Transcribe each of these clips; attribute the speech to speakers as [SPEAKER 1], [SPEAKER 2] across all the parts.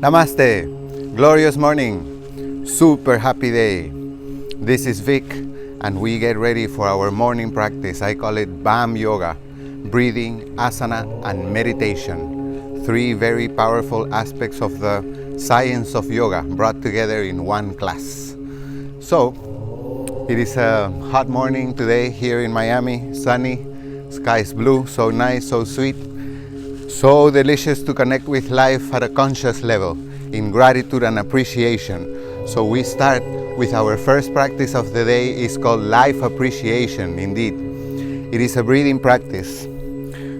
[SPEAKER 1] Namaste, glorious morning, super happy day. This is Vic and we get ready for our morning practice. I call it BAM Yoga, breathing, asana and meditation. Three very powerful aspects of the science of yoga brought together in one class. So, it is a hot morning today here in Miami, sunny, sky is blue, so nice, so sweet. So delicious to connect with life at a conscious level, in gratitude and appreciation. So we start with our first practice of the day. Is called life appreciation, indeed. It is a breathing practice.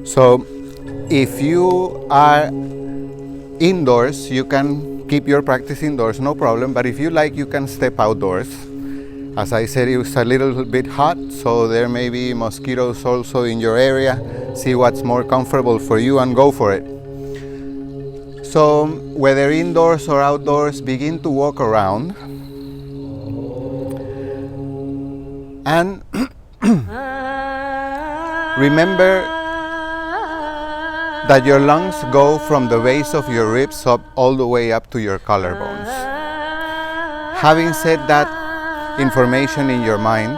[SPEAKER 1] So if you are indoors, you can keep your practice indoors, no problem. But if you like, you can step outdoors. As I said, it's a little bit hot, so there may be mosquitoes also in your area. See what's more comfortable for you and go for it. So, whether indoors or outdoors, begin to walk around. And remember that your lungs go from the base of your ribs up all the way up to your collarbones. Having said that information in your mind,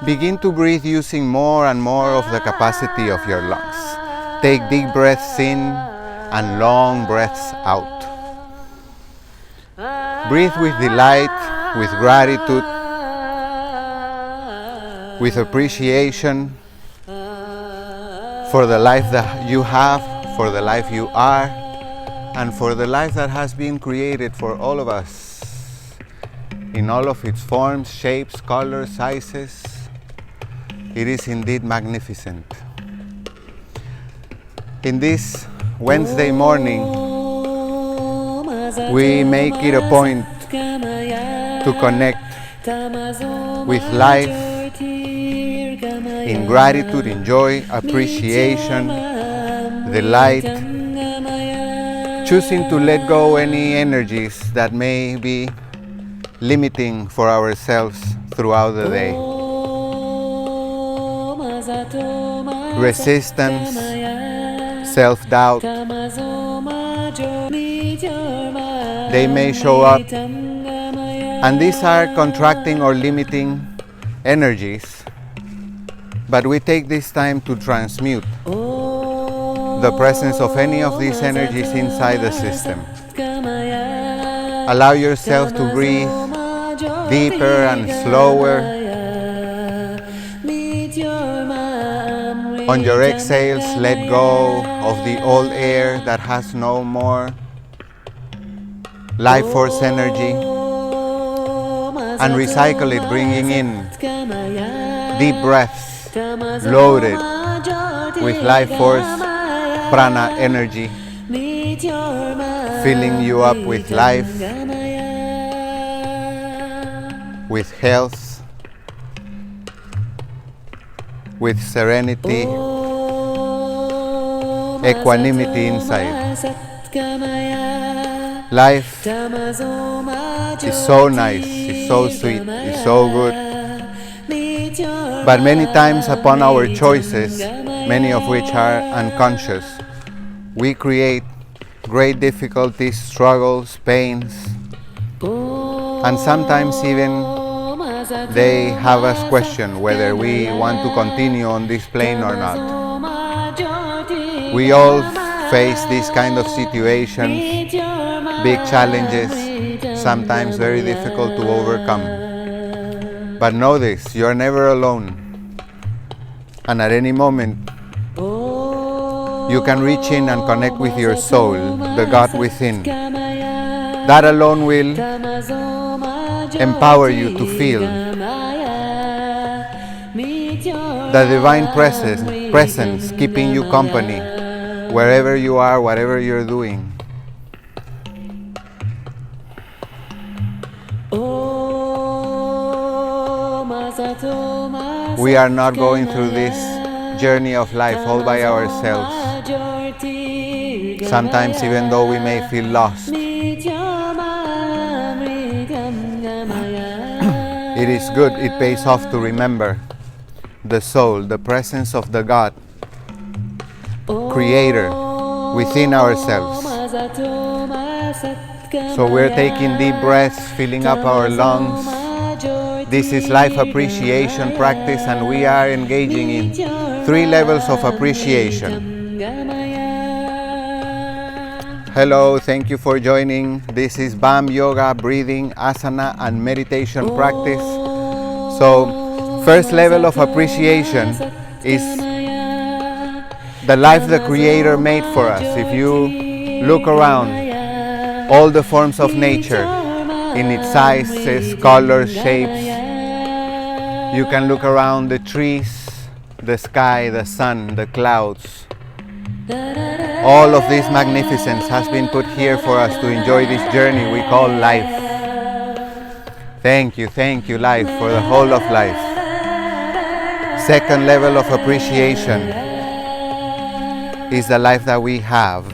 [SPEAKER 1] begin to breathe using more and more of the capacity of your lungs. Take deep breaths in and long breaths out. Breathe with delight, with gratitude, with appreciation for the life that you have, for the life you are, and for the life that has been created for all of us in all of its forms, shapes, colors, sizes. It is indeed magnificent. In this Wednesday morning, we make it a point to connect with life in gratitude, in joy, appreciation, delight, choosing to let go any energies that may be limiting for ourselves throughout the day. Resistance, self-doubt, they may show up, and these are contracting or limiting energies, but we take this time to transmute the presence of any of these energies inside the system. Allow yourself to breathe deeper and slower. On your exhales, let go of the old air that has no more life force energy and recycle it, bringing in deep breaths loaded with life force, prana energy, filling you up with life, with health, with serenity, equanimity inside. Life is so nice, it's so sweet, it's so good. But many times upon our choices, many of which are unconscious, we create great difficulties, struggles, pains, and sometimes even they have us question whether we want to continue on this plane or not. We all face these kind of situations, big challenges, sometimes very difficult to overcome. But know this, you are never alone. And at any moment, you can reach in and connect with your soul, the God within. That alone will empower you to feel the divine presence keeping you company wherever you are, whatever you're doing. We are not going through this journey of life all by ourselves. Sometimes even though we may feel lost, it is good, it pays off to remember the soul, the presence of the God, Creator within ourselves. So we're taking deep breaths, filling up our lungs. This is life appreciation practice, and we are engaging in 3 levels of appreciation. Hello, thank you for joining. This is BAM Yoga, breathing, asana, and meditation practice. So, first level of appreciation is the life the Creator made for us. If you look around, all the forms of nature in its sizes, colors, shapes. You can look around the trees, the sky, the sun, the clouds. All of this magnificence has been put here for us to enjoy this journey we call life. Thank you, life, for the whole of life. Second level of appreciation is the life that we have.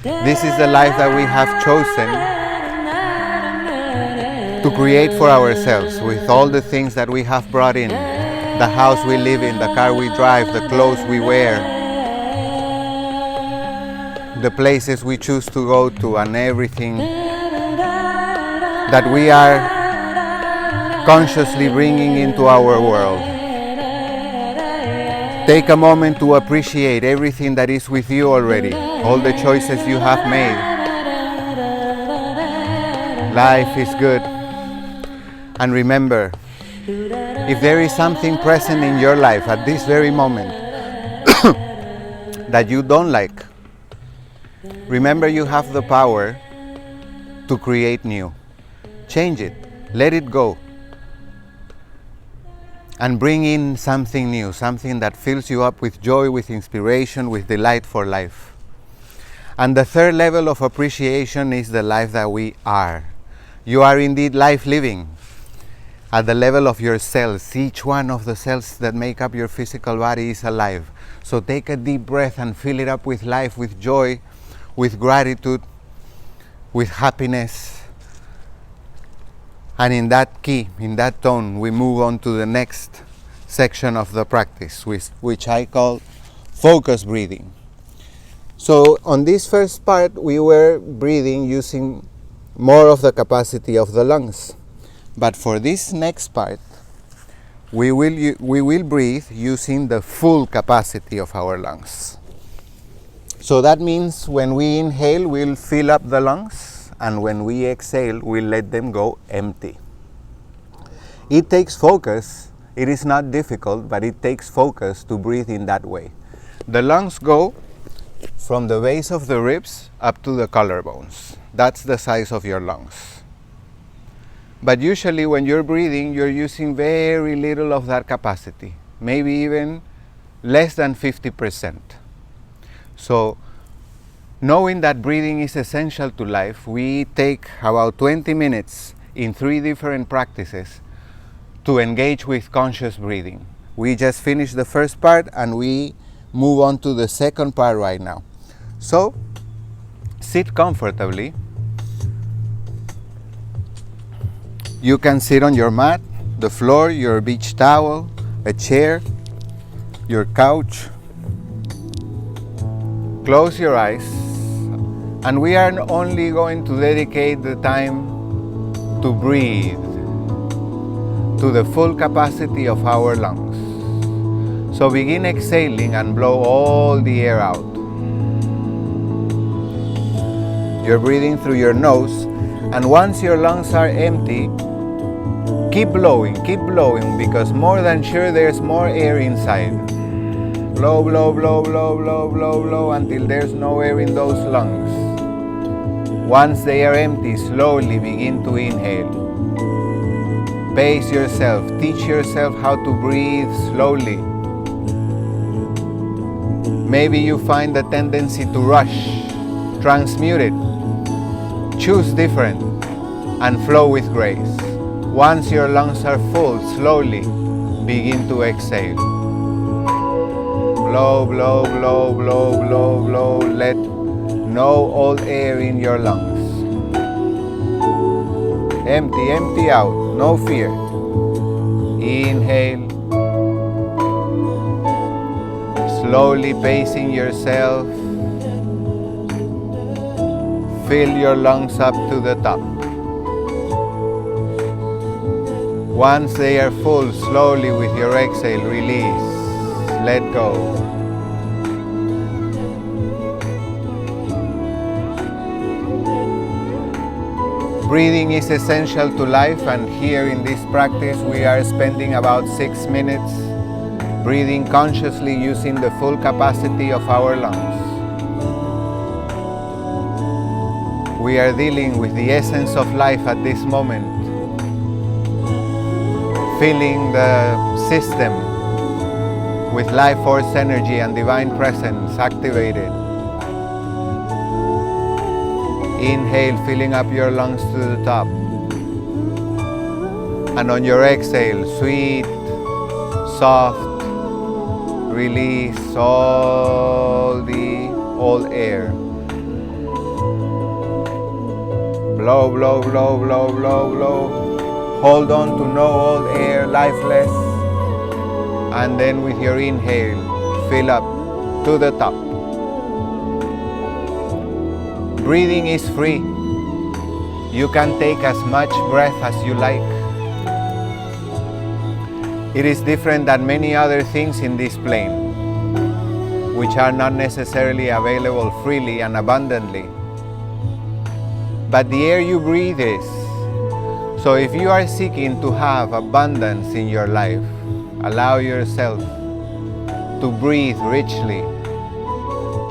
[SPEAKER 1] This is the life that we have chosen to create for ourselves, with all the things that we have brought in. The house we live in, the car we drive, the clothes we wear, the places we choose to go to, and everything that we are consciously bringing into our world. Take a moment to appreciate everything that is with you already, all the choices you have made. Life is good. And remember, if there is something present in your life at this very moment that you don't like, remember you have the power to create new. Change it, let it go, and bring in something new, something that fills you up with joy, with inspiration, with delight for life. And the third level of appreciation is the life that we are. You are indeed life living. At the level of your cells, each one of the cells that make up your physical body is alive. So take a deep breath and fill it up with life, with joy, with gratitude, with happiness. And in that key, in that tone, we move on to the next section of the practice, which I call focus breathing. So on this first part, we were breathing using more of the capacity of the lungs. But for this next part, we will breathe using the full capacity of our lungs. So that means when we inhale, we'll fill up the lungs, and when we exhale, we'll let them go empty. It takes focus. It is not difficult, but it takes focus to breathe in that way. The lungs go from the base of the ribs up to the collarbones. That's the size of your lungs. But usually when you're breathing, you're using very little of that capacity, maybe even less than 50%. So knowing that breathing is essential to life, we take about 20 minutes in 3 different practices to engage with conscious breathing. We just finished the first part and we move on to the second part right now. So sit comfortably. You can sit on your mat, the floor, your beach towel, a chair, your couch. Close your eyes, and we are only going to dedicate the time to breathe to the full capacity of our lungs. So begin exhaling and blow all the air out. You're breathing through your nose, and once your lungs are empty, keep blowing, because more than sure there's more air inside. Blow, blow, blow, blow, blow, blow, blow, until there's no air in those lungs. Once they are empty, slowly begin to inhale. Pace yourself, teach yourself how to breathe slowly. Maybe you find the tendency to rush. Transmute it. Choose different and flow with grace. Once your lungs are full, slowly begin to exhale. Blow, blow, blow, blow, blow, blow. Let no old air in your lungs. Empty, empty out. No fear. Inhale. Slowly pacing yourself. Fill your lungs up to the top. Once they are full, slowly with your exhale, release. Let go. Breathing is essential to life, and here in this practice we are spending about 6 minutes breathing consciously using the full capacity of our lungs. We are dealing with the essence of life at this moment, filling the system with life force energy and divine presence activated. Inhale, filling up your lungs to the top. And on your exhale, sweet, soft, release all the old air. Blow, blow, blow, blow, blow, blow. Hold on to no old air, lifeless. And then with your inhale, fill up to the top. Breathing is free. You can take as much breath as you like. It is different than many other things in this plane, which are not necessarily available freely and abundantly. But the air you breathe is. So if you are seeking to have abundance in your life, allow yourself to breathe richly.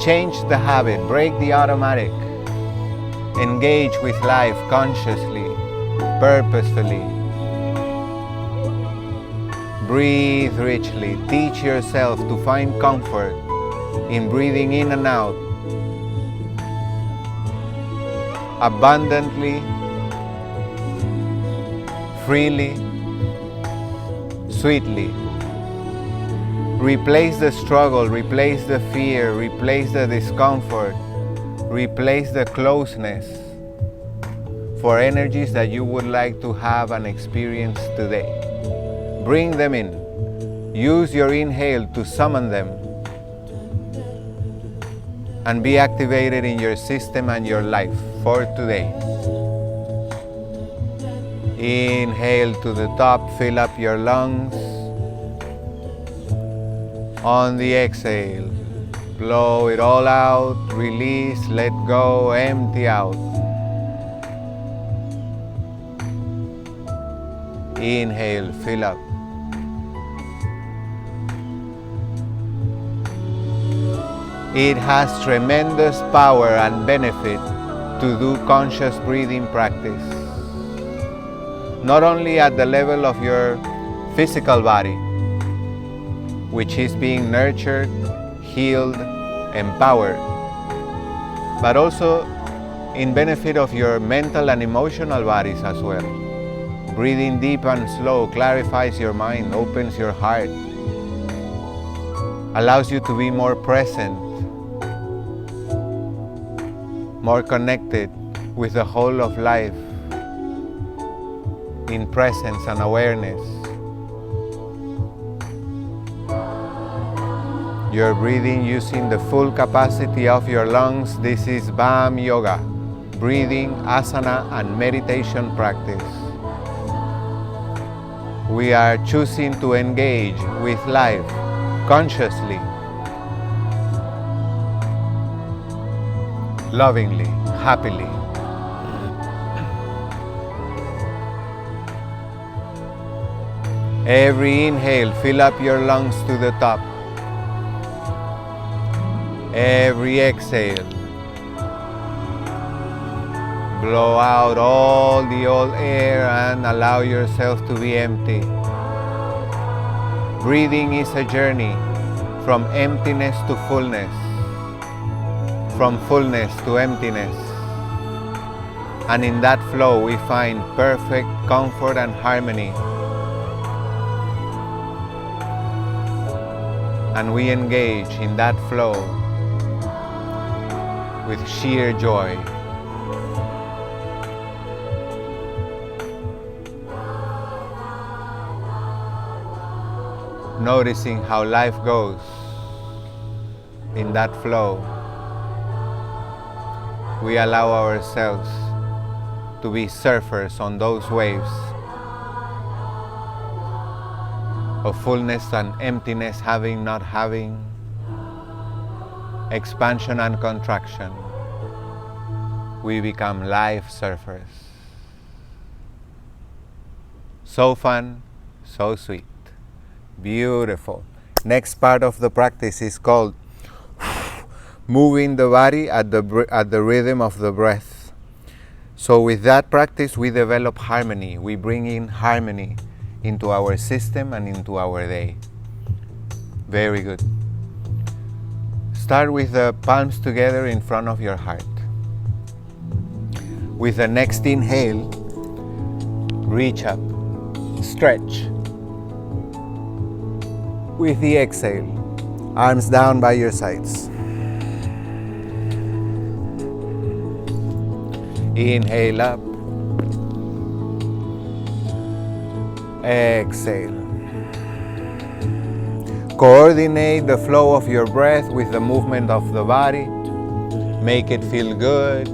[SPEAKER 1] Change the habit, break the automatic. Engage with life consciously, purposefully. Breathe richly. Teach yourself to find comfort in breathing in and out, abundantly, freely, sweetly. Replace the struggle, replace the fear, replace the discomfort, replace the closeness for energies that you would like to have and experience today. Bring them in. Use your inhale to summon them and be activated in your system and your life for today. Inhale to the top, fill up your lungs. On the exhale, blow it all out, release, let go, empty out. Inhale, fill up. It has tremendous power and benefit to do conscious breathing practice. Not only at the level of your physical body, which is being nurtured, healed, empowered, but also in benefit of your mental and emotional bodies as well. Breathing deep and slow clarifies your mind, opens your heart, allows you to be more present, more connected with the whole of life in presence and awareness. You're breathing using the full capacity of your lungs. This is BAM Yoga, breathing, asana, and meditation practice. We are choosing to engage with life consciously, lovingly, happily. Every inhale, fill up your lungs to the top. Every exhale, blow out all the old air and allow yourself to be empty. Breathing is a journey from emptiness to fullness, from fullness to emptiness. And in that flow we find perfect comfort and harmony. And we engage in that flow with sheer joy. Noticing how life goes in that flow. we allow ourselves to be surfers on those waves of fullness and emptiness, having, not having, expansion and contraction. We become life surfers. So fun, so sweet, beautiful. Next part of the practice is called moving the body at the rhythm of the breath. So with that practice, we develop harmony. We bring in harmony into our system and into our day. Very good. Start with the palms together in front of your heart. With the next inhale, reach up, stretch. With the exhale, arms down by your sides. Inhale up, exhale. Coordinate the flow of your breath with the movement of the body. Make it feel good.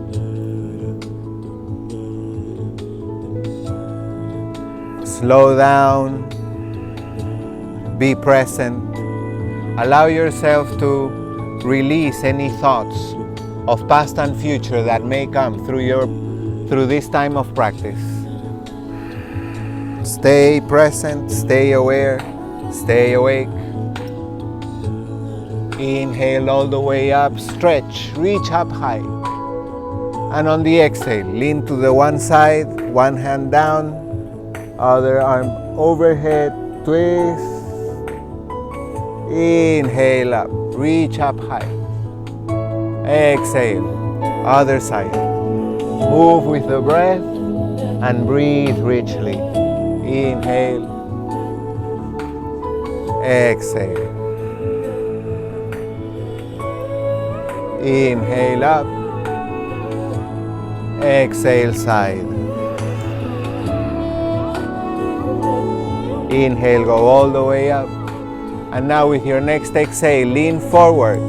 [SPEAKER 1] Slow down. Be present. Allow yourself to release any thoughts of past and future that may come through this time of practice. Stay present, stay aware, stay awake. Inhale all the way up, stretch, reach up high. And on the exhale, lean to the one side, one hand down, other arm overhead, twist. Inhale up, reach up high. Exhale, other side. Move with the breath and breathe richly. Inhale, exhale. Inhale up, exhale side. Inhale, go all the way up. And now with your next exhale, lean forward.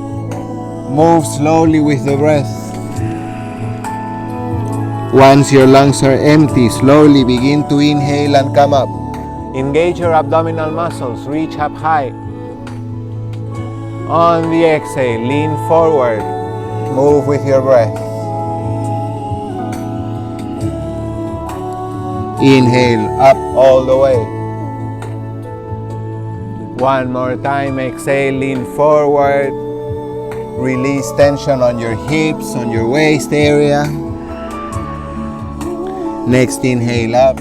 [SPEAKER 1] Move slowly with the breath. Once your lungs are empty, slowly begin to inhale and come up. Engage your abdominal muscles, reach up high. On the exhale, lean forward. Move with your breath. Inhale up all the way. One more time, exhale, lean forward. Release tension on your hips, on your waist area. Next inhale up.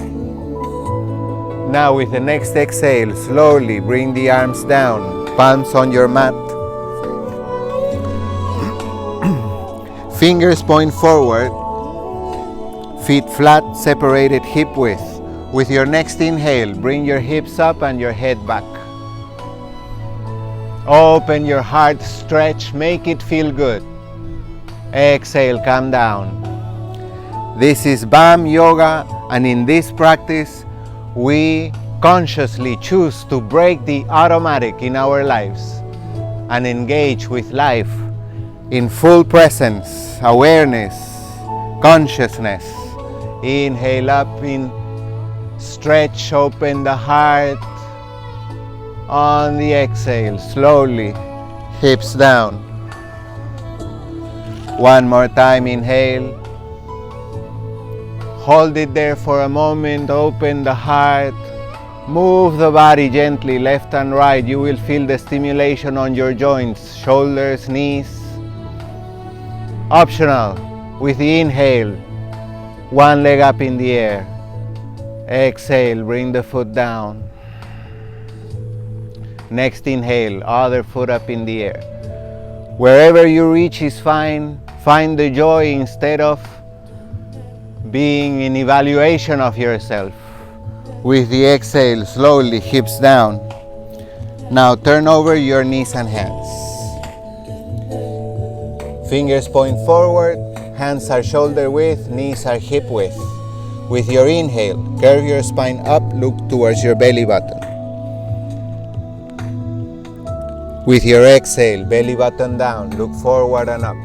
[SPEAKER 1] Now with the next exhale, slowly bring the arms down, palms on your mat. Fingers point forward, feet flat, separated hip width. With your next inhale, bring your hips up and your head back. Open your heart, stretch, make it feel good. Exhale, come down. This is BAM Yoga, and in this practice, we consciously choose to break the automatic in our lives and engage with life in full presence, awareness, consciousness. Inhale up, in stretch, open the heart. On the exhale, slowly, hips down. One more time, inhale. Hold it there for a moment, open the heart. Move the body gently, left and right. You will feel the stimulation on your joints, shoulders, knees. Optional, with the inhale, one leg up in the air. Exhale, bring the foot down. Next inhale, other foot up in the air. Wherever you reach is fine. Find the joy instead of being in evaluation of yourself. With the exhale, slowly, hips down. Now turn over your knees and hands. Fingers point forward, hands are shoulder width, knees are hip width. With your inhale, curve your spine up, look towards your belly button. With your exhale, belly button down, look forward and up.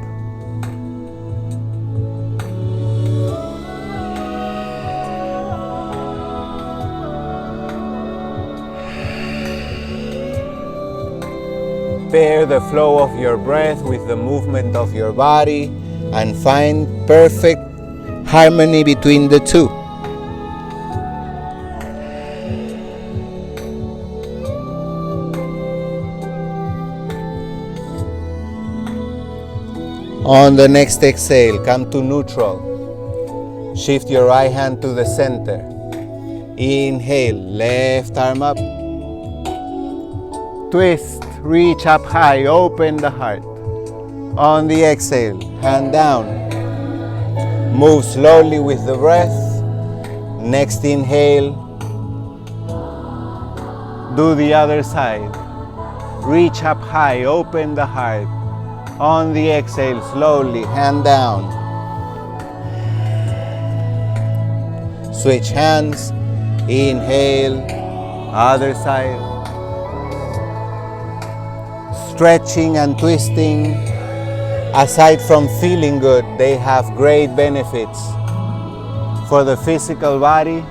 [SPEAKER 1] Pair the flow of your breath with the movement of your body and find perfect harmony between the two. On the next exhale, come to neutral. Shift your right hand to the center. Inhale, left arm up. Twist, reach up high, open the heart. On the exhale, hand down. Move slowly with the breath. Next inhale, do the other side. Reach up high, open the heart. On the exhale, slowly, hand down. Switch hands. Inhale, other side. Stretching and twisting, aside from feeling good, they have great benefits for the physical body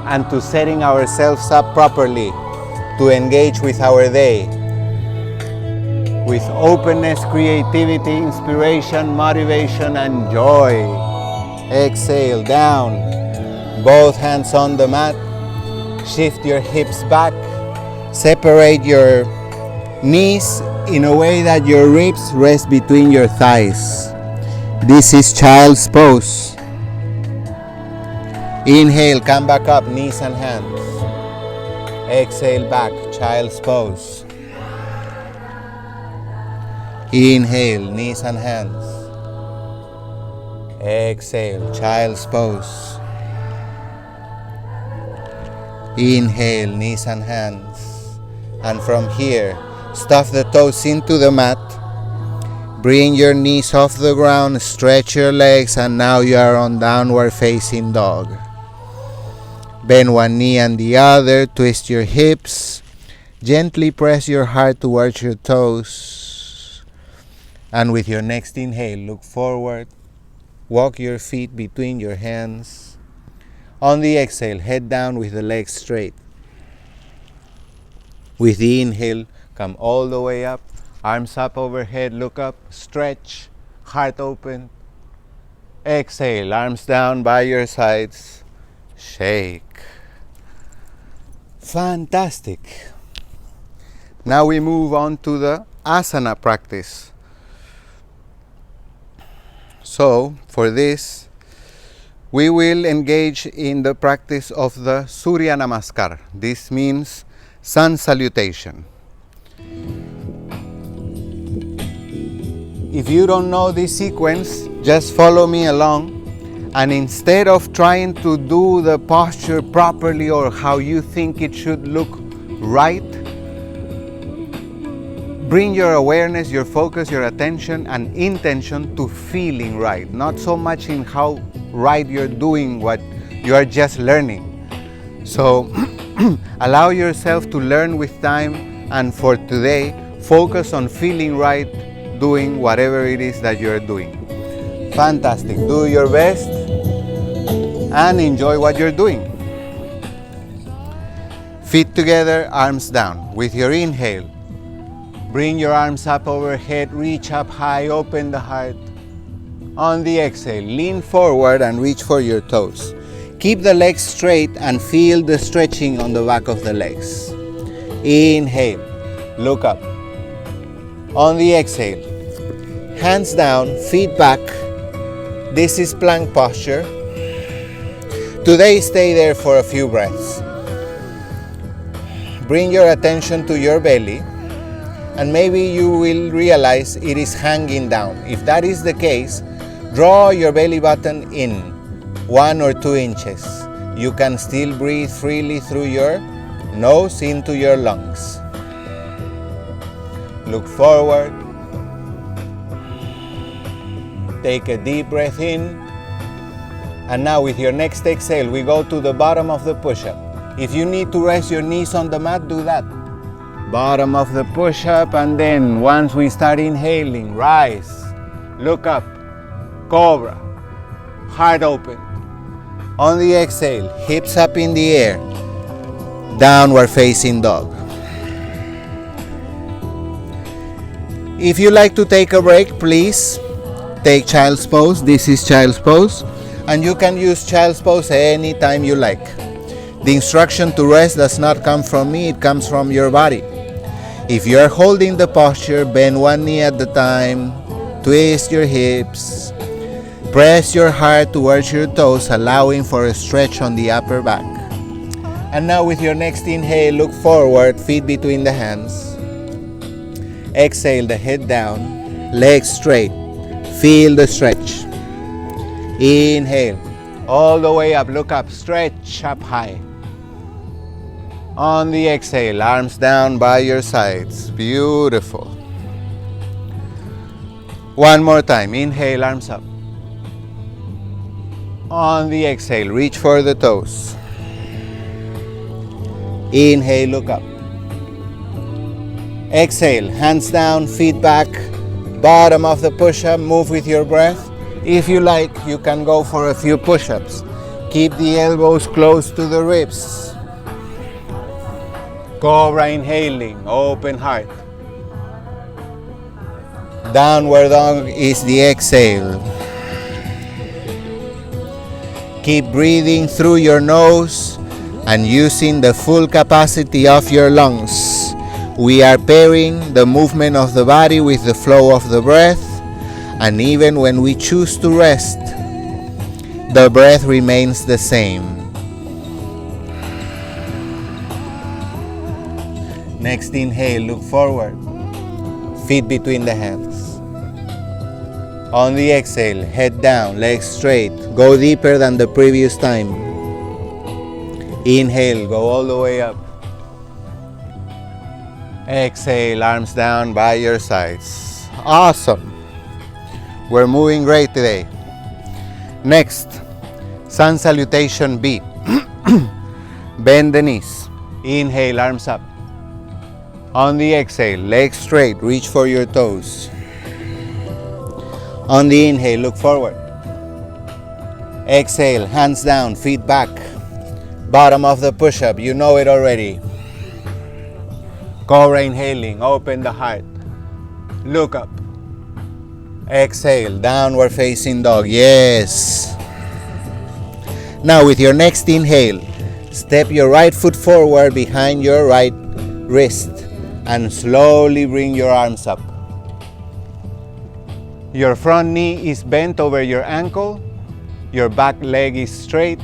[SPEAKER 1] and to setting ourselves up properly to engage with our day with openness, creativity, inspiration, motivation, and joy. Exhale, down. Both hands on the mat. Shift your hips back. Separate your knees in a way that your ribs rest between your thighs. This is child's pose. Inhale, come back up, knees and hands. Exhale back, child's pose. Inhale, knees and hands. Exhale, child's pose. Inhale, knees and hands. And from here, stuff the toes into the mat. Bring your knees off the ground, stretch your legs, and now you are on downward facing dog. Bend one knee and the other, twist your hips. Gently press your heart towards your toes. And with your next inhale, look forward. Walk your feet between your hands. On the exhale, head down with the legs straight. With the inhale, come all the way up. Arms up overhead, look up, stretch, heart open. Exhale, arms down by your sides. Shake. Fantastic. Now we move on to the asana practice. So, for this, we will engage in the practice of the Surya Namaskar. This means sun salutation. If you don't know this sequence, just follow me along, and instead of trying to do the posture properly or how you think it should look right, bring your awareness, your focus, your attention and intention to feeling right, not so much in how right you're doing what you are just learning. So allow yourself to learn with time, and for today, focus on feeling right, doing whatever it is that you're doing. Fantastic. Do your best and enjoy what you're doing. Feet together, arms down. With your inhale, bring your arms up overhead, reach up high, open the heart. On the exhale, lean forward and reach for your toes. Keep the legs straight and feel the stretching on the back of the legs. Inhale, look up. On the exhale, hands down, feet back. This is plank posture. Today, stay there for a few breaths. Bring your attention to your belly, and maybe you will realize it is hanging down. If that is the case, draw your belly button in 1 or 2 inches. You can still breathe freely through your nose into your lungs. Look forward. Take a deep breath in. And now with your next exhale, we go to the bottom of the push-up. If you need to rest your knees on the mat, do that. Bottom of the push-up, and then once we start inhaling, rise, look up, cobra, heart open. On the exhale, hips up in the air, downward facing dog. If you like to take a break, please take child's pose. This is child's pose, and you can use child's pose anytime you like. The instruction to rest does not come from me, it comes from your body. If you are holding the posture, bend one knee at a time, twist your hips, press your heart towards your toes, allowing for a stretch on the upper back. And now with your next inhale, look forward, feet between the hands. Exhale, the head down, legs straight. Feel the stretch. Inhale, all the way up, look up, stretch up high. On the exhale, arms down by your sides. Beautiful. One more time. Inhale, arms up. On the exhale, reach for the toes. Inhale, look up. Exhale, hands down, feet back. Bottom of the push-up, move with your breath. If you like, you can go for a few push-ups. Keep the elbows close to the ribs. Cobra inhaling, open heart. Downward dog is the exhale. Keep breathing through your nose and using the full capacity of your lungs. We are pairing the movement of the body with the flow of the breath, and even when we choose to rest, the breath remains the same. Next inhale, look forward, feet between the hands. On the exhale, head down, legs straight, go deeper than the previous time. Inhale, go all the way up. Exhale, arms down by your sides. Awesome. We're moving great today. Next, sun salutation B. Bend the knees. Inhale, arms up. On the exhale, legs straight, reach for your toes. On the inhale, look forward. Exhale, hands down, feet back. Bottom of the push-up, you know it already. Cobra inhaling, open the heart. Look up. Exhale, downward facing dog, yes. Now with your next inhale, step your right foot forward behind your right wrist and slowly bring your arms up. Your front knee is bent over your ankle, your back leg is straight,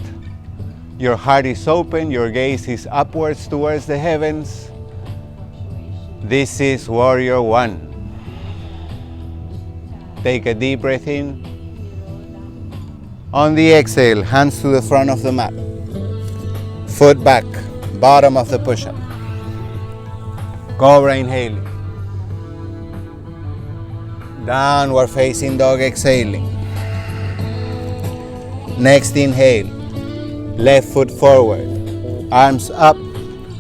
[SPEAKER 1] your heart is open, your gaze is upwards towards the heavens. This is Warrior One. Take a deep breath in. On the exhale, hands to the front of the mat. Foot back, bottom of the push-up. Cobra inhaling. Downward facing dog exhaling. Next inhale, left foot forward, arms up,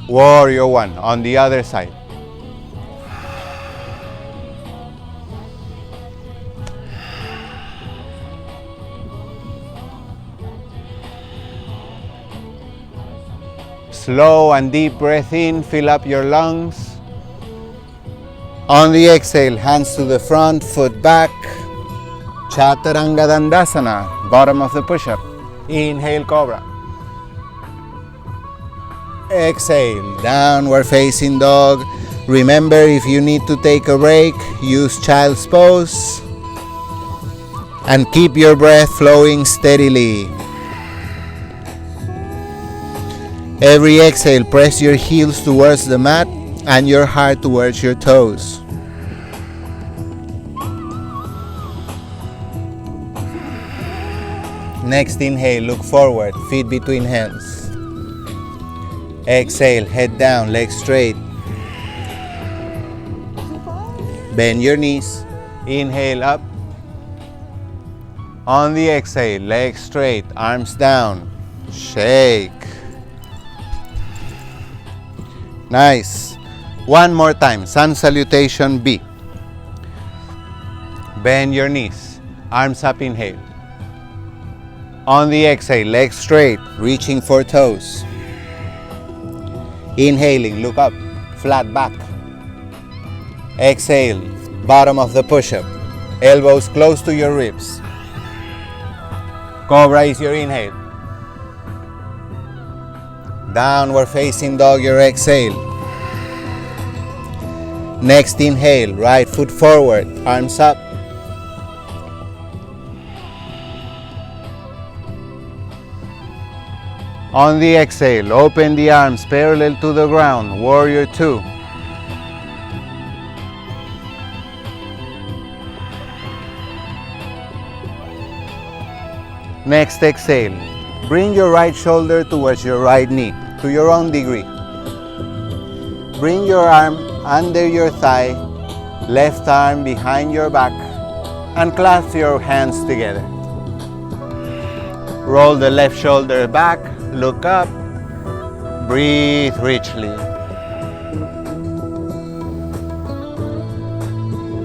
[SPEAKER 1] Warrior One on the other side. Slow and deep breath in, fill up your lungs. On the exhale, hands to the front, foot back. Chaturanga Dandasana, bottom of the push-up. Inhale, Cobra. Exhale, downward facing dog. Remember, if you need to take a break, use child's pose. And keep your breath flowing steadily. Every exhale, press your heels towards the mat and your heart towards your toes. Next inhale, look forward, feet between hands. Exhale, head down, legs straight. Bend your knees. Inhale up. On the exhale, legs straight, arms down. Shake. Nice. One more time, sun salutation B. Bend your knees, arms up, inhale. On the exhale, legs straight, reaching for toes. Inhaling, look up, flat back. Exhale, bottom of the push-up. Elbows close to your ribs. Cobra is your inhale. Downward facing dog, your exhale. Next inhale, right foot forward, arms up. On the exhale, open the arms parallel to the ground, warrior two. Next exhale, bring your right shoulder towards your right knee, to your own degree. Bring your arm under your thigh, left arm behind your back, and clasp your hands together. Roll the left shoulder back, look up, breathe richly.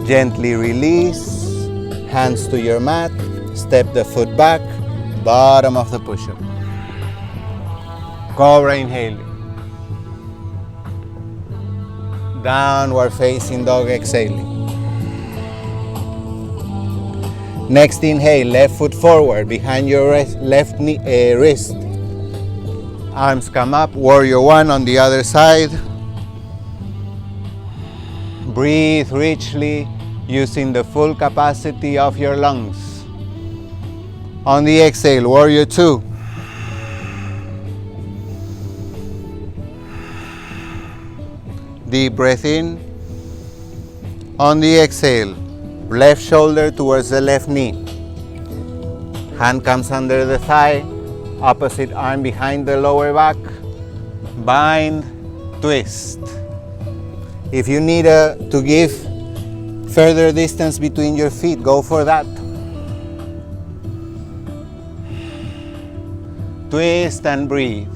[SPEAKER 1] Gently release, hands to your mat, step the foot back, bottom of the push-up. Cobra inhaling. Downward facing dog exhaling. Next inhale, left foot forward behind your left knee, wrist. Arms come up, warrior one on the other side. Breathe richly using the full capacity of your lungs. On the exhale, warrior two. Deep breath in. On the exhale, left shoulder towards the left knee. Hand comes under the thigh, opposite arm behind the lower back. Bind, twist. If you need to give further distance between your feet, go for that. Twist and breathe.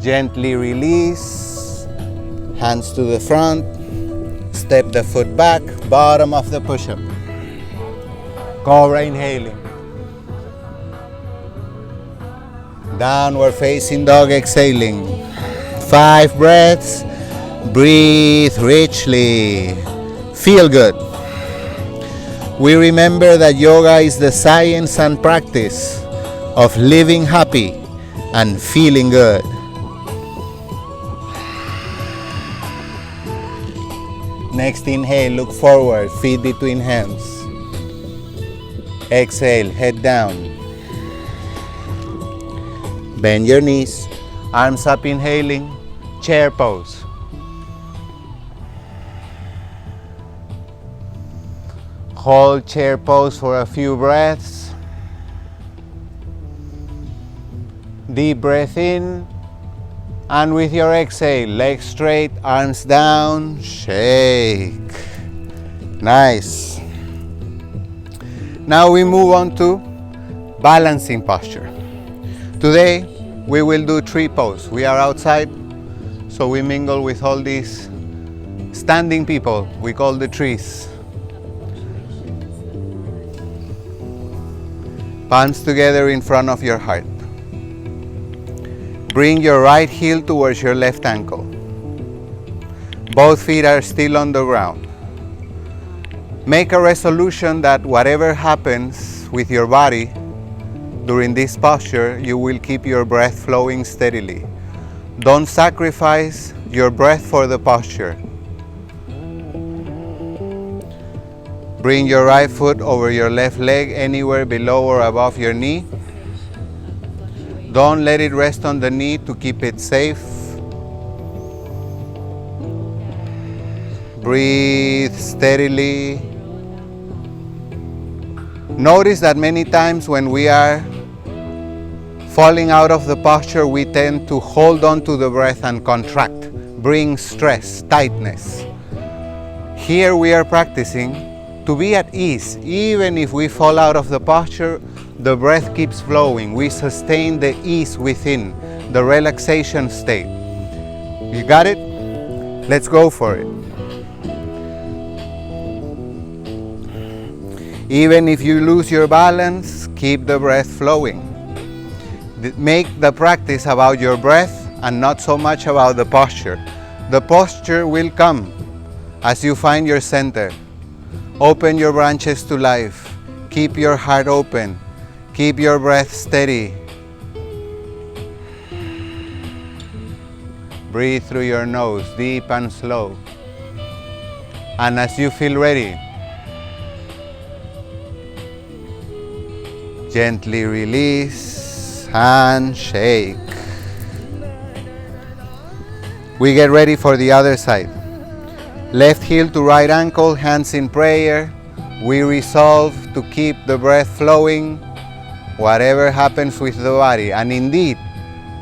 [SPEAKER 1] Gently release, hands to the front, step the foot back, bottom of the push-up. Cobra inhaling. Downward facing dog exhaling. 5 breaths, breathe richly. Feel good. We remember that yoga is the science and practice of living happy and feeling good. Next inhale, look forward, feet between hands. Exhale, head down. Bend your knees, arms up inhaling, chair pose. Hold chair pose for a few breaths. Deep breath in, and with your exhale, legs straight, arms down, shake. Nice. Now we move on to balancing posture. Today we will do tree pose. We are outside, so we mingle with all these standing people we call the trees. Palms together in front of your heart. Bring your right heel towards your left ankle. Both feet are still on the ground. Make a resolution that whatever happens with your body during this posture, you will keep your breath flowing steadily. Don't sacrifice your breath for the posture. Bring your right foot over your left leg, anywhere below or above your knee. Don't let it rest on the knee to keep it safe. Breathe steadily. Notice that many times when we are falling out of the posture, we tend to hold on to the breath and contract, bring stress, tightness. Here we are practicing to be at ease. Even if we fall out of the posture, the breath keeps flowing. We sustain the ease within, the relaxation state. You got it? Let's go for it. Even if you lose your balance, keep the breath flowing. Make the practice about your breath and not so much about the posture. The posture will come as you find your center. Open your branches to life. Keep your heart open. Keep your breath steady. Breathe through your nose, deep and slow. And as you feel ready, gently release and shake. We get ready for the other side. Left heel to right ankle, hands in prayer. We resolve to keep the breath flowing, whatever happens with the body. And indeed,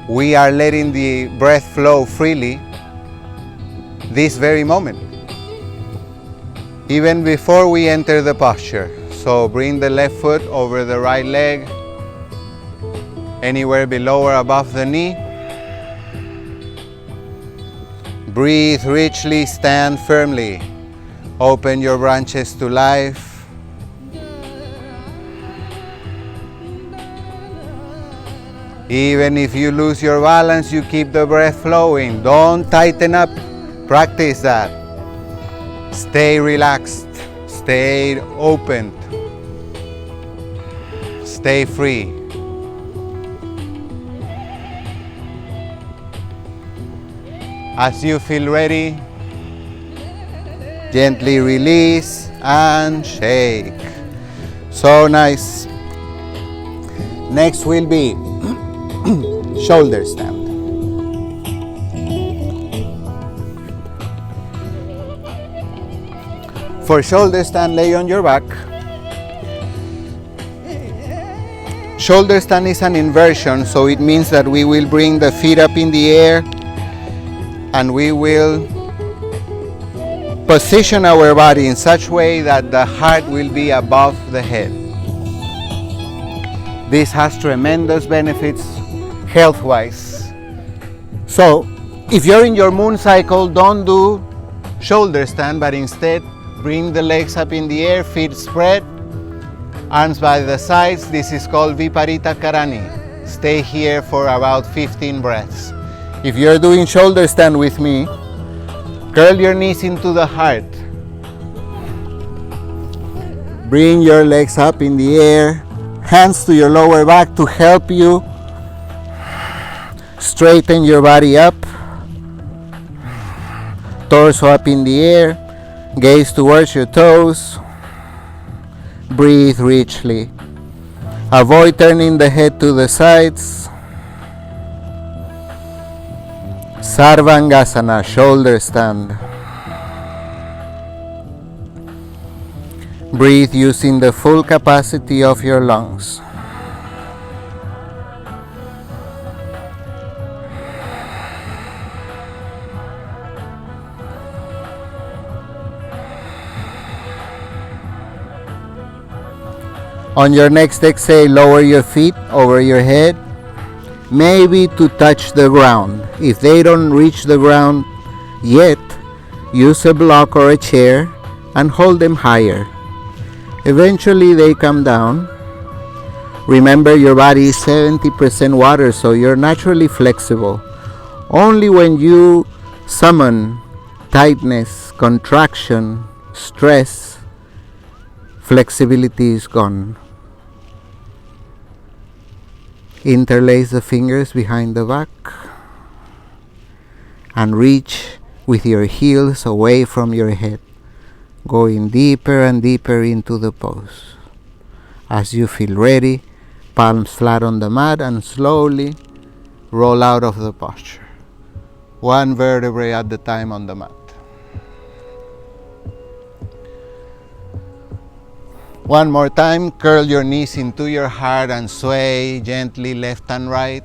[SPEAKER 1] we are letting the breath flow freely this very moment, even before we enter the posture. So bring the left foot over the right leg, anywhere below or above the knee. Breathe richly, stand firmly. Open your branches to life. Even if you lose your balance, you keep the breath flowing. Don't tighten up. Practice that. Stay relaxed. Stay open. Stay free. As you feel ready, gently release and shake. So nice. Next will be shoulder stand. For shoulder stand, lay on your back. Shoulder stand is an inversion, so it means that we will bring the feet up in the air and we will position our body in such a way that the heart will be above the head. This has tremendous benefits health-wise. So, if you're in your moon cycle, don't do shoulder stand, but instead bring the legs up in the air, feet spread, arms by the sides. This is called Viparita Karani. Stay here for about 15 breaths. If you're doing shoulder stand with me, curl your knees into the heart. Bring your legs up in the air, hands to your lower back to help you straighten your body up. Torso up in the air, gaze towards your toes. Breathe richly. Avoid turning the head to the sides. Sarvangasana, shoulder stand. Breathe using the full capacity of your lungs. On your next exhale, lower your feet over your head, maybe to touch the ground. If they don't reach the ground yet, use a block or a chair and hold them higher. Eventually they come down. Remember, your body is 70% water, so you're naturally flexible. Only when you summon tightness, contraction, stress, flexibility is gone. Interlace the fingers behind the back and reach with your heels away from your head, going deeper and deeper into the pose. As you feel ready, palms flat on the mat and slowly roll out of the posture. One vertebrae at the time on the mat. One more time, curl your knees into your heart and sway gently left and right.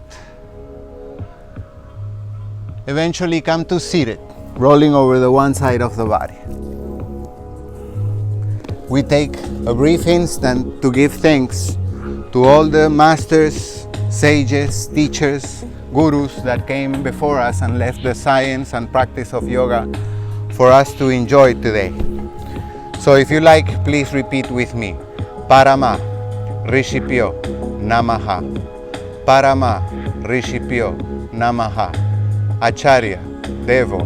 [SPEAKER 1] Eventually come to seated, rolling over the one side of the body. We take a brief instant to give thanks to all the masters, sages, teachers, gurus that came before us and left the science and practice of yoga for us to enjoy today. So if you like, please repeat with me. Parama, Rishipyo, Namaha. Parama, Rishipyo, Namaha. Acharya, Devo,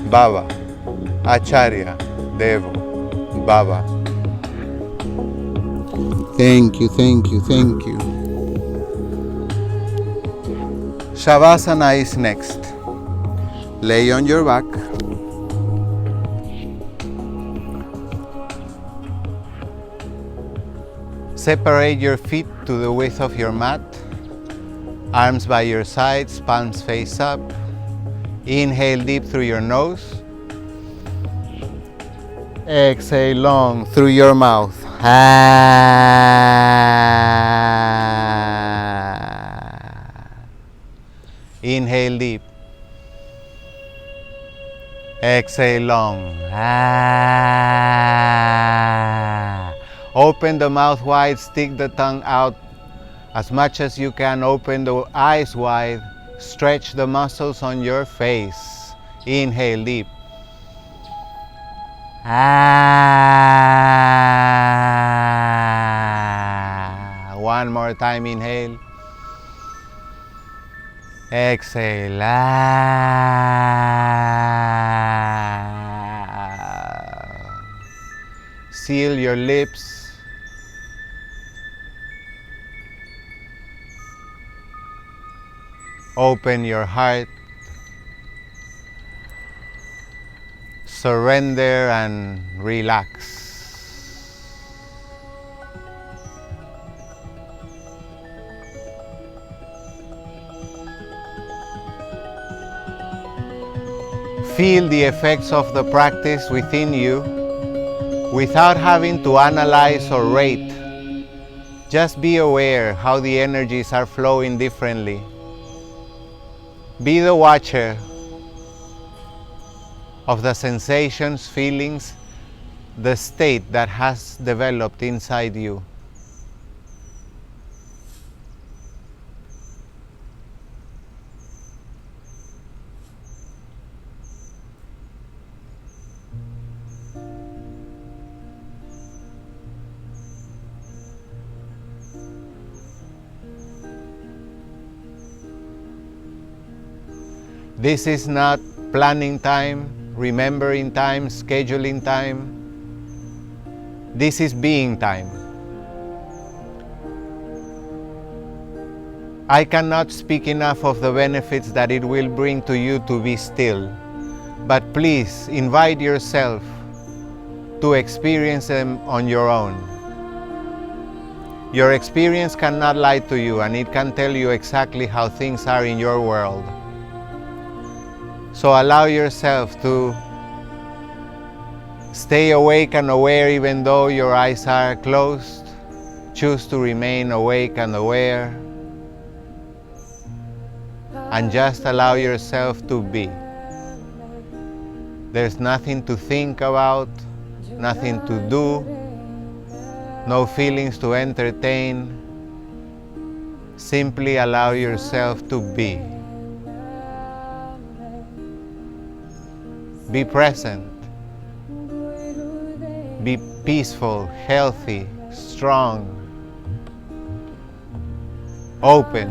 [SPEAKER 1] Baba, Acharya, Devo, Baba. Thank you, thank you, thank you. Shavasana is next. Lay on your back. Separate your feet to the width of your mat. Arms by your sides, palms face up. Inhale deep through your nose. Exhale long through your mouth. Inhale deep. Exhale long. Open the mouth wide, stick the tongue out as much as you can. Open the eyes wide, stretch the muscles on your face. Inhale deep. One more time, inhale. Exhale. Seal your lips. Open your heart. Surrender and relax. Feel the effects of the practice within you without having to analyze or rate. Just be aware how the energies are flowing differently. Be the watcher of the sensations, feelings, the state that has developed inside you. This is not planning time, remembering time, scheduling time. This is being time. I cannot speak enough of the benefits that it will bring to you to be still. But please invite yourself to experience them on your own. Your experience cannot lie to you, and it can tell you exactly how things are in your world. So allow yourself to stay awake and aware even though your eyes are closed. Choose to remain awake and aware. And just allow yourself to be. There's nothing to think about, nothing to do, no feelings to entertain. Simply allow yourself to be. Be present. Be peaceful, healthy, strong, open,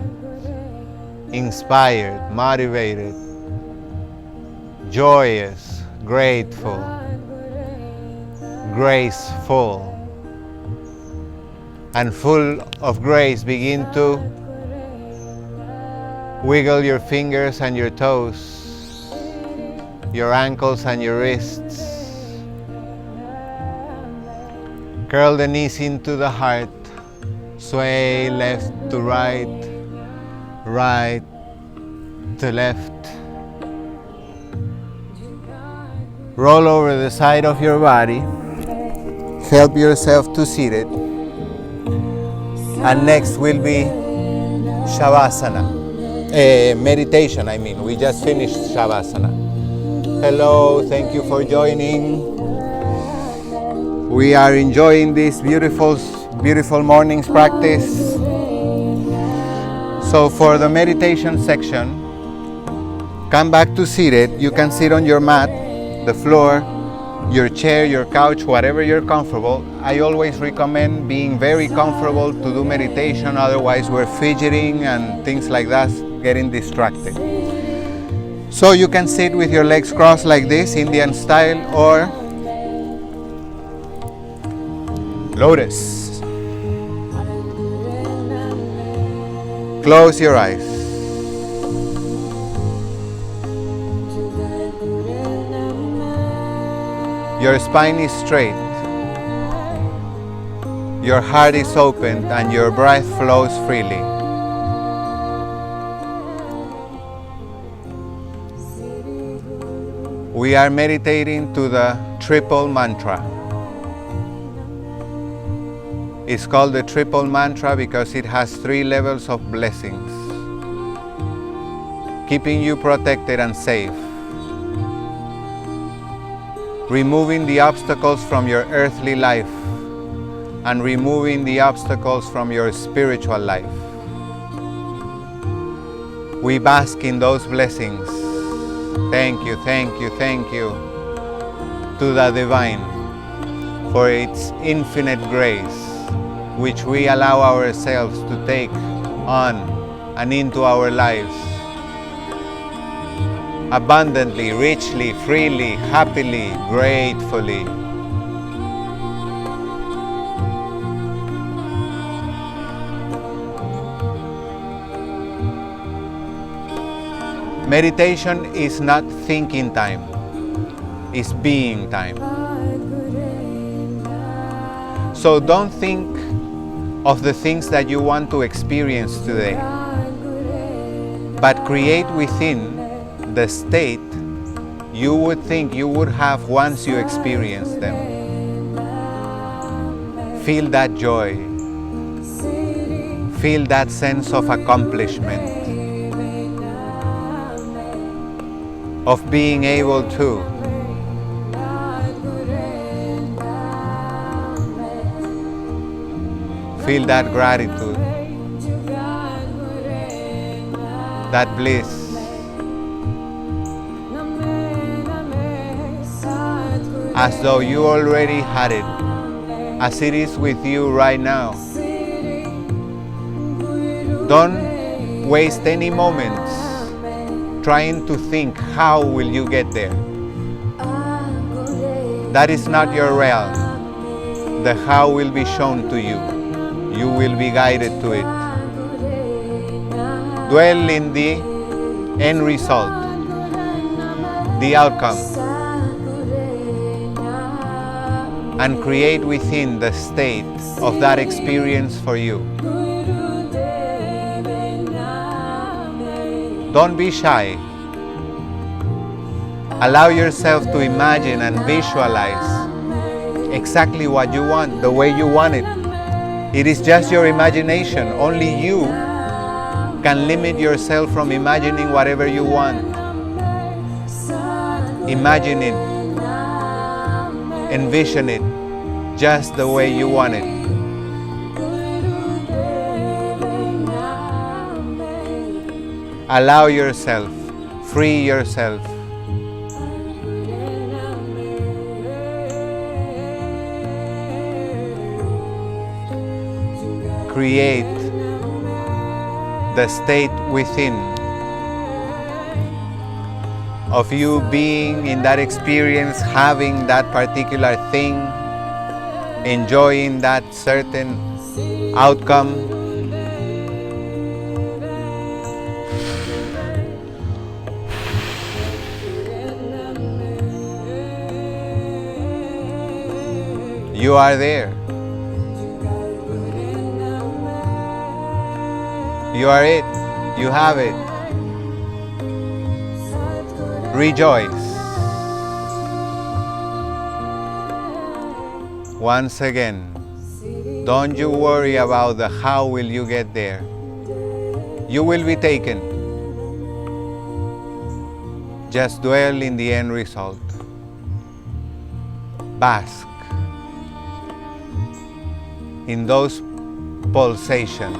[SPEAKER 1] inspired, motivated, joyous, grateful, graceful, and full of grace. Begin to wiggle your fingers and your toes, your ankles and your wrists. Curl the knees into the heart. Sway left to right, right to left. Roll over the side of your body. Help yourself to seat it. And next will be Shavasana. Meditation, I mean. We just finished Shavasana. Hello, thank you for joining. We are enjoying this beautiful morning's practice. So for the meditation section, come back to seated. You can sit on your mat, the floor, your chair, your couch, whatever you're comfortable. I always recommend being very comfortable to do meditation, otherwise we're fidgeting and things like that, getting distracted. So you can sit with your legs crossed like this, Indian style, or lotus. Close your eyes. Your spine is straight. Your heart is open and your breath flows freely. We are meditating to the triple mantra. It's called the triple mantra because it has 3 levels of blessings, keeping you protected and safe, removing the obstacles from your earthly life, and removing the obstacles from your spiritual life. We bask in those blessings. Thank you, thank you, thank you to the Divine for its infinite grace, which we allow ourselves to take on and into our lives abundantly, richly, freely, happily, gratefully. Meditation is not thinking time, it's being time. So don't think of the things that you want to experience today, but create within the state you would think you would have once you experience them. Feel that joy, feel that sense of accomplishment, of being able to feel that gratitude, that bliss. As though you already had it, as it is with you right now. Don't waste any moments trying to think how will you get there. That is not your realm. The how will be shown to you. You will be guided to it. Dwell in the end result, the outcome, and create within the state of that experience for you. Don't be shy. Allow yourself to imagine and visualize exactly what you want, the way you want it. It is just your imagination. Only you can limit yourself from imagining whatever you want. Imagine it. Envision it just the way you want it. Allow yourself, free yourself. Create the state within of you being in that experience, having that particular thing, enjoying that certain outcome. You are there. You are it. You have it. Rejoice. Once again, don't you worry about the how will you get there. You will be taken. Just dwell in the end result. Bask in those pulsations,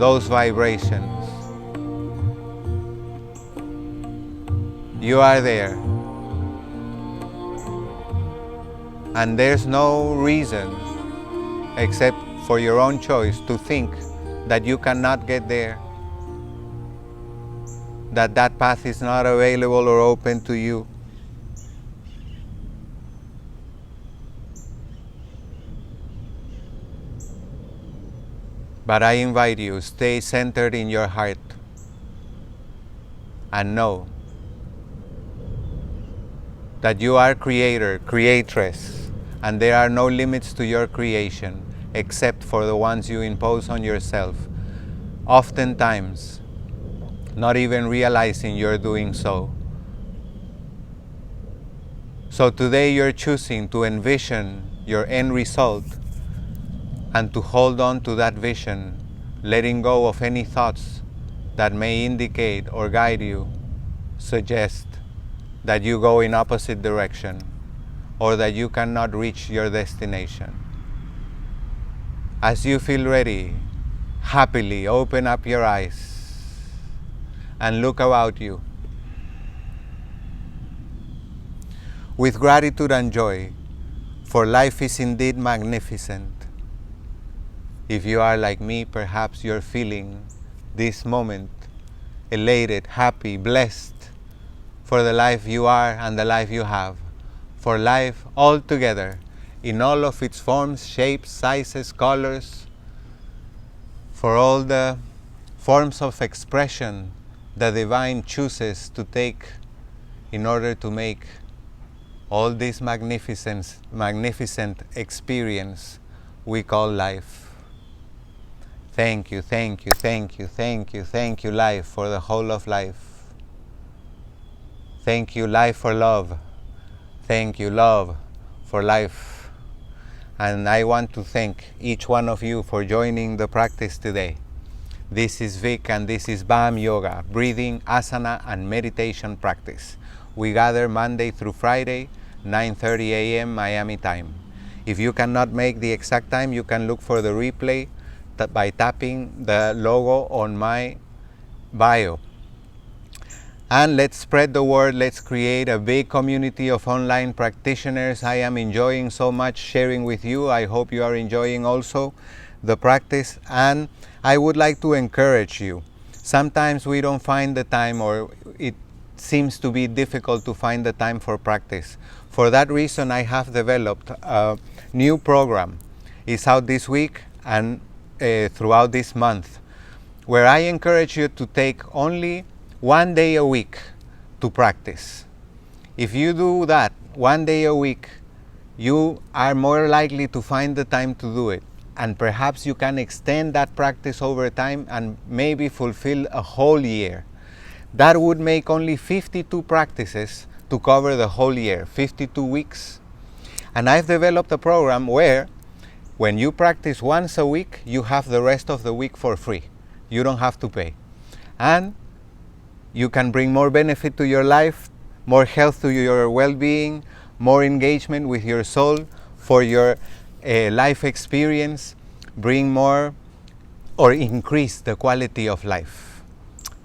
[SPEAKER 1] those vibrations. You are there. And there's no reason except for your own choice to think that you cannot get there. that that path is not available or open to you. But I invite you, stay centered in your heart and know that you are creator, creatress, and there are no limits to your creation except for the ones you impose on yourself, oftentimes not even realizing you're doing so. So today you're choosing to envision your end result and to hold on to that vision, letting go of any thoughts that may indicate or guide you, suggest that you go in opposite direction or that you cannot reach your destination. As you feel ready, happily open up your eyes and look about you. With gratitude and joy, for life is indeed magnificent. If you are like me, perhaps you're feeling this moment elated, happy, blessed for the life you are and the life you have, for life altogether, in all of its forms, shapes, sizes, colors, for all the forms of expression the divine chooses to take in order to make all this magnificent experience we call life. Thank you, thank you, thank you, thank you, thank you, life, for the whole of life. Thank you, life, for love. Thank you, love, for life. And I want to thank each one of you for joining the practice today. This is Vic and this is BAM Yoga, breathing, asana, and meditation practice. We gather Monday through Friday, 9:30 a.m. Miami time. If you cannot make the exact time, you can look for the replay by tapping the logo on my bio. And let's spread the word. Let's create a big community of online practitioners. I am enjoying so much sharing with you. I hope you are enjoying also the practice. And I would like to encourage you. Sometimes we don't find the time, or it seems to be difficult to find the time for practice. For that reason, I have developed a new program. It's out this week and throughout this month, where I encourage you to take only 1 day a week to practice. If you do that 1 day a week, you are more likely to find the time to do it. And perhaps you can extend that practice over time and maybe fulfill a whole year. That would make only 52 practices to cover the whole year, 52 weeks. And I've developed a program where when you practice once a week, you have the rest of the week for free. You don't have to pay. And you can bring more benefit to your life, more health to your well-being, more engagement with your soul for your life experience, bring more or increase the quality of life.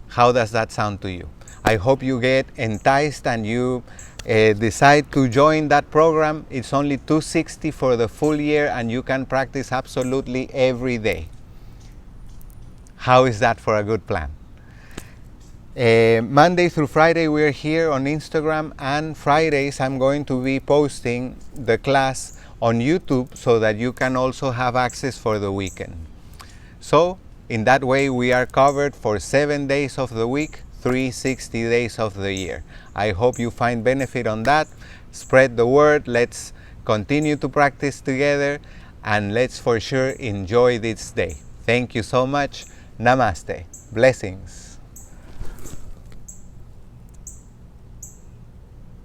[SPEAKER 1] How does that sound to you? I hope you get enticed and you decide to join that program. It's only $260 for the full year and you can practice absolutely every day. How is that for a good plan? Monday through Friday we're here on Instagram, and Fridays I'm going to be posting the class on YouTube so that you can also have access for the weekend. So in that way we are covered for 7 days of the week, 360 days of the year. I hope you find benefit on that. Spread the word. Let's continue to practice together and let's for sure enjoy this day. Thank you so much. Namaste. Blessings.